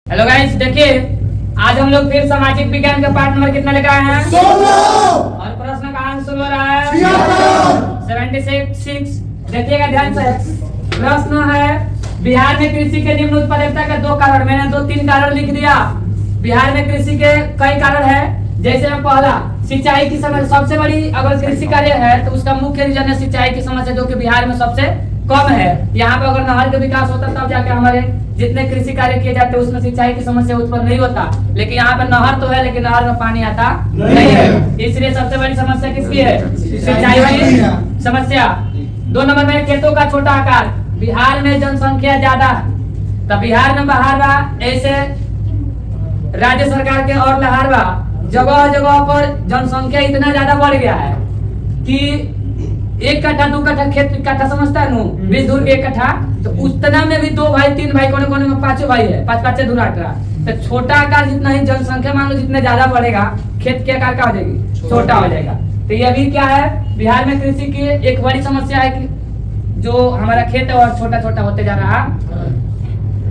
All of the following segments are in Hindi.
हेलो गाइस, देखिए आज हम लोग फिर सामाजिक विज्ञान का पाठ नंबर कितना लेकर आए हैं? 16 और प्रश्न का आंसर हो रहा है 76। देखिएगा ध्यान से। प्रश्न है, बिहार में कृषि के निम्न उत्पादकता के 2 कारण, मैंने 2-3 कारण लिख दिया। बिहार में कृषि के कई कारण है, जैसे पहला सिंचाई की समस्या। सबसे बड़ी अगर कृषि कार्य है तो उसका मुख्य रीजन है सिंचाई की समस्या, जो कि बिहार में सबसे कम है। यहाँ पे अगर नहर का विकास होता तब जाके हमारे जितने कृषि कार्य किए जाते हैं उसमें सिंचाई की समस्या उत्पन्न नहीं होता। लेकिन यहाँ पे नहर तो है, लेकिन नहर में पानी आता नहीं है, इसलिए सबसे बड़ी समस्या किसकी है? सिंचाई वाली समस्या। 2 नंबर में खेतों का छोटा आकार। बिहार में जनसंख्या ज्यादा है तो बिहार में बाहर बा, ऐसे राज्य सरकार के और लहार बा, जगह जगह पर जनसंख्या इतना ज्यादा बढ़ गया है कि 1 कट्ठा 2 कट्ठा खेत, कट्ठा समझता है नु, 20 दूर के 1 कट्ठा, तो उतना में भी 2 भाई 3 भाई, कोने कोने में 5 भाई है, 5 दूर 18। तो छोटा आकार जितना ही जनसंख्या मान लो जितने ज्यादा बढ़ेगा, खेत के आकार क्या हो जाएगी? छोटा हो जाएगा। तो ये भी क्या है, बिहार में कृषि की एक बड़ी समस्या है कि जो हमारा खेत है और छोटा छोटा होते जा रहा है।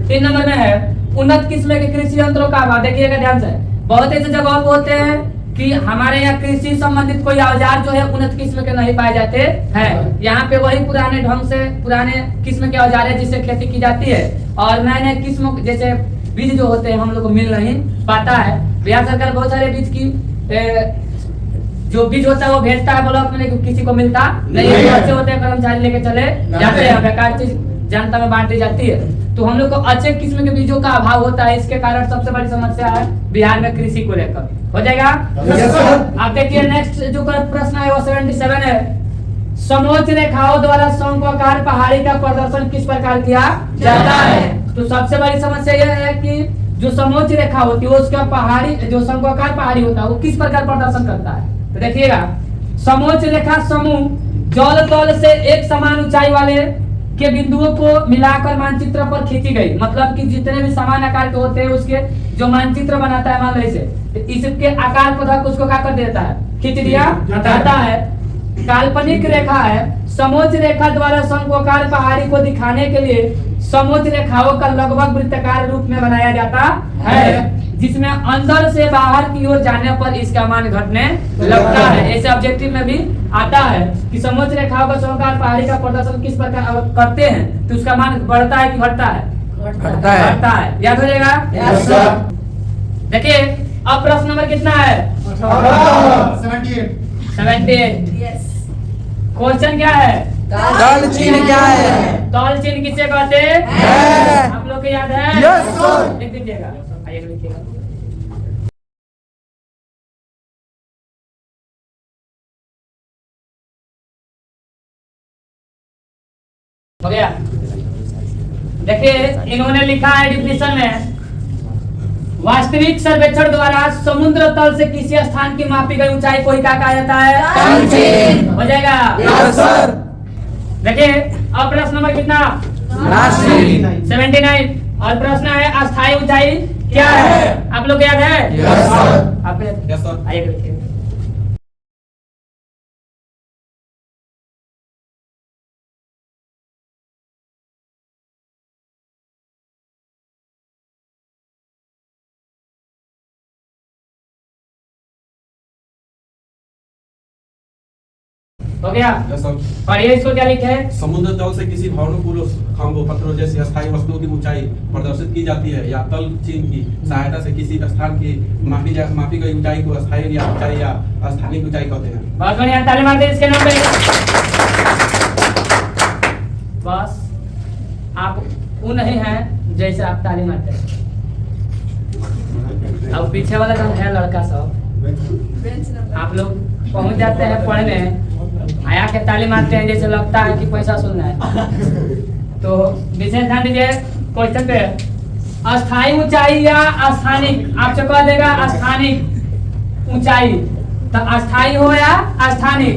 3 नंबर में है उन्नत किस्म के कृषि यंत्रों का अभाव। देखिएगा ध्यान से, बहुत ऐसे जगह होते हैं कि हमारे यहाँ कृषि संबंधित कोई औजार जो है उन्नत किस्म के नहीं पाए जाते हैं। यहाँ पे वही पुराने ढंग से पुराने किस्म के औजार है जिससे खेती की जाती है, और नए नए किस्म जैसे बीज जो होते हैं हम लोग को मिल नहीं पाता है। बिहार सरकार बहुत सारे बीज की जो बीज होता है वो भेजता है ब्लॉक में, लेकिन किसी को मिलता नहीं है। अच्छे होते हैं, कर्मचारी लेके चले जाते हैं, बेकार चीज जनता में बांट दी जाती है। तो हम लोग को अच्छे किस्म के बीजों का अभाव होता है, इसके कारण सबसे बड़ी समस्या है बिहार में कृषि को लेकर। हो जाएगा? अब देखिए नेक्स्ट जो प्रश्न है वो 77 है। समोच्च रेखाओं द्वारा शंक्वाकार पहाड़ी का प्रदर्शन किस प्रकार किया जाता है? तो सबसे बड़ी समस्या यह है कि जो समोच्च रेखा होती है उसका पहाड़ी, जो शंक्वाकार पहाड़ी होता है वो किस प्रकार प्रदर्शन करता है? तो देखिएगा, समोच्च रेखा समूह जल तल से एक समान ऊंचाई वाले के बिंदुओं को मिलाकर मानचित्र पर खींची गई। मतलब कि जितने भी समान आकार के होते हैं उसके जो मानचित्र बनाता है, मान लो इसे, तो इसके आकार को धक उसको क्या कर देता है? खींच दिया जाता है। काल्पनिक रेखा है, समोच्च रेखा द्वारा शंक्वाकार पहाड़ी को दिखाने के लिए समोच्च रेखाओं का लगभग वृत्ताकार रूप में बनाया जाता है, जिसमें अंदर से बाहर की ओर जाने पर इसका मान घटने लगता है। ऐसे ऑब्जेक्टिव में भी आता है कि समोच्च रेखाओं का शंक्वाकार पहाड़ी का प्रदर्शन किस प्रकार करते हैं तो उसका मान बढ़ता है कि घटता है? घटता है। याद हो जाएगा? देखिए अब प्रश्न नंबर कितना है? 78। क्वेश्चन क्या है? तल चिन्ह क्या है? तल चिन्ह किसे कहते हैं? आप लोग को याद है? Yes sir. लिख दीजिएगा, आइए लिखिएगा। हो गया? देखिए इन्होंने लिखा है डिफिनेशन में, वास्तविक सर्वेक्षण द्वारा समुद्र तल से किसी स्थान की मापी गई ऊंचाई को ही क्या कहा जाता है? तल चिन्ह। हो जाएगा? Yes sir. देखिए अब प्रश्न नंबर कितना? 79। और प्रश्न है अस्थायी ऊंचाई क्या है? आप लोग याद है? Yes sir. आपको आइए लिखिए। हो गया? और ये इसको क्या लिखे है? समुद्र तल से किसी भवन खंभों पत्थरों जैसी अस्थायी वस्तुओं की ऊंचाई प्रदर्शित की जाती है, या तल चिन्ह की सहायता से किसी स्थान की मापी गई ऊंचाई को अस्थायी या ऊंचाई या स्थानिक ऊंचाई कहते हैं। बहुत बढ़िया, ताली मारते हैं इसके नाम पे। बस आप वो नहीं है जैसे आप ताली मारते हैं। अब पीछे वाला जो है लड़का सब, आप लोग पहुंच जाते हैं पढ़ने, आया के ताली मारते हैं जैसे लगता है कि पैसा सुनना है। तो विशेष ध्यान दीजिए क्वेश्चन पे। अस्थायी ऊंचाई या स्थानिक? आपसे कह देगा स्थानिक ऊंचाई, तो अस्थायी हो या स्थानिक।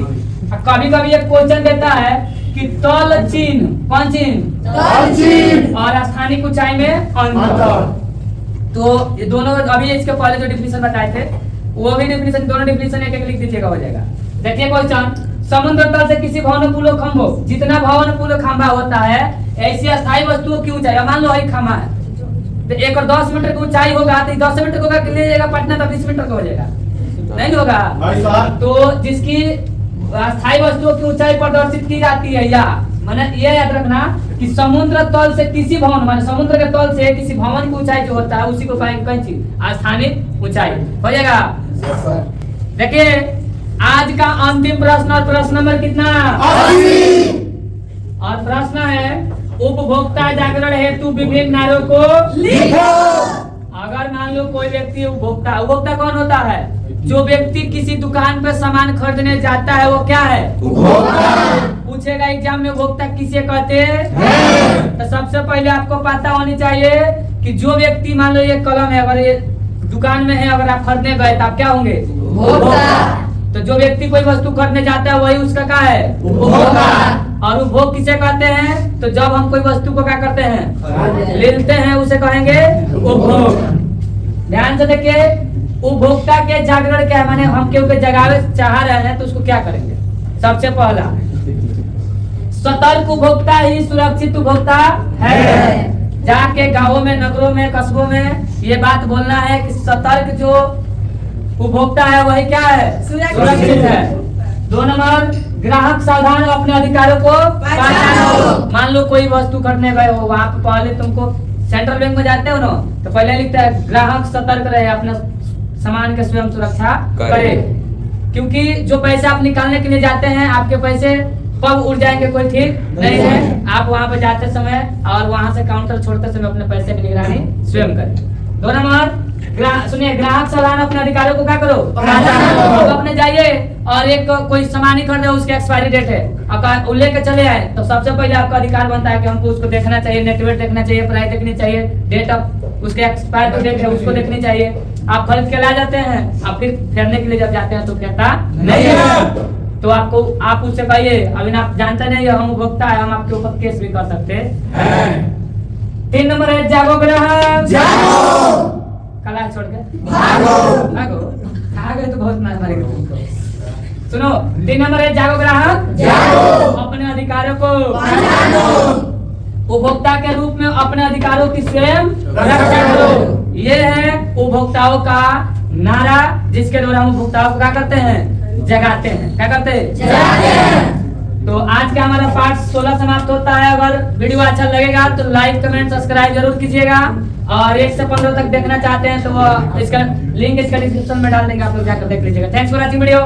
कभी कभी एक क्वेश्चन देता है कि तल चिन्ह, कौन चिन्ह? तल चिन्ह। और स्थानिक ऊंचाई में अंतर। तो ये दोनों अभी इसके पहले जो डिफिनेशन बताए थे वो भी डिफिनेशन, दोनों डिफिनेशन एक एक लिख दीजिएगा, हो जाएगा। देखिए क्वेश्चन, समुद्र तल से किसी भवन पुल खंभो, जितना भवन पुल खंभा होता है ऐसी अस्थायी वस्तुओं की ऊंचाई, मान लो एक खंभा है, तो एक और 10 मीटर की ऊंचाई होगा तो 10 मीटर होगा कि ले जाएगा पटना तो 20 मीटर का हो जाएगा, नहीं होगा। नहीं सर। तो जिसकी अस्थायी वस्तुओं की ऊंचाई प्रदर्शित की जाती है, या माने ये याद रखना कि समुद्र तल से किसी भवन, माने समुद्र के तल से किसी भवन की ऊंचाई जो होता है उसी को कहेंगे चीज स्थानिक ऊंचाई, हो जाएगा। देखिए आज का अंतिम प्रश्न, और प्रश्न नंबर कितना? 80। और प्रश्न है उपभोक्ता जागरण हेतु विभिन्न नारों को लिखो। अगर मान लो कोई व्यक्ति उपभोक्ता कौन होता है? जो व्यक्ति किसी दुकान पर सामान खरीदने जाता है वो क्या है? उपभोक्ता। पूछेगा एग्जाम में उपभोक्ता किसे कहते हैं? तो सबसे पहले आपको पता होनी चाहिए कि जो व्यक्ति, मान लो ये कलम है, अगर ये दुकान में है, अगर आप खरीदने गए तो आप क्या होंगे? उपभोक्ता। तो जो व्यक्ति कोई वस्तु खरीदने जाता है वही उसका क्या है? उपभोक्ता। और उपभोग किसे कहते हैं? तो जब हम कोई वस्तु को क्या करते हैं? लेते हैं, उसे कहेंगे उपभोग। ध्यान से देखिए, उपभोक्ता के जागरण क्या है, माने हम क्योंकि जगावे चाह रहे हैं तो उसको क्या करेंगे? सबसे पहला सतर्क उपभोक्ता ही सुरक्षित उपभोक्ता है। जाके गांवों में, नगरों में, कस्बों में ये बात बोलना है कि सतर्क जो उपभोक्ता है वही क्या है? सुरक्षित है। 2 नंबर ग्राहक सावधान, अपने अधिकारों को पहचानो। मान लो कोई वस्तु खरीदने गए हो, वहाँ पे पहले तुमको सेंट्रल बैंक में जाते हो ना, तो पहले लिखता है ग्राहक सतर्क रहे, अपने सामान के स्वयं सुरक्षा करे। क्योंकि जो पैसे आप निकालने के लिए जाते हैं, आपके पैसे कब उड़ जाएंगे कोई ठीक नहीं है। आप वहाँ पे जाते समय और वहाँ से काउंटर छोड़ते समय अपने पैसे की निगरानी स्वयं करें। 2 नंबर सुनिए, ग्राहक सावधान, अपने अधिकारों को क्या करो? तो अपने जाइए और एक कोई सामान ही खरीदे, उसकी एक्सपायरी डेट है, अगर लेके चले आए तो सबसे पहले आपका अधिकार बनता है कि हमको उसको देखना चाहिए, नेटवर्क देखना चाहिए, प्राइस देखनी चाहिए, डेट ऑफ उसके एक्सपायर जो डेट है उसको देखनी चाहिए। आप खरीद के ला जाते हैं, आप फिर फेरने के लिए जब जाते हैं तो फेरता नहीं है, तो आपको आप उससे कहिए अभी आप जानते नहीं हम उपभोक्ता है, हम आपके ऊपर केस भी कर सकते हैं। 3 नंबर है जागो ग्राहक, जागो। कला छोड़ के भागो। भागो, आ गए तो बहुत मार मारेगा तुमको। सुनो, 3 नंबर है जागो ग्राहक, जागो। अपने अधिकारों को पहचानो। उपभोक्ता के रूप में अपने अधिकारों की स्वयं रक्षा करो। ये है उपभोक्ताओं का नारा, जिसके द्वारा हम उपभोक्ताओं को क्या करते हैं? जगाते हैं। क्या करते हैं? जगाते हैं। तो आज का हमारा पार्ट 16 समाप्त होता है। अगर वीडियो अच्छा लगेगा तो लाइक, कमेंट, सब्सक्राइब जरूर कीजिएगा, और 1 से 15 तक देखना चाहते हैं तो वो इसका लिंक इसका डिस्क्रिप्शन में डाल देंगे, आप लोग जाकर देख लीजिएगा। Thanks for watching video.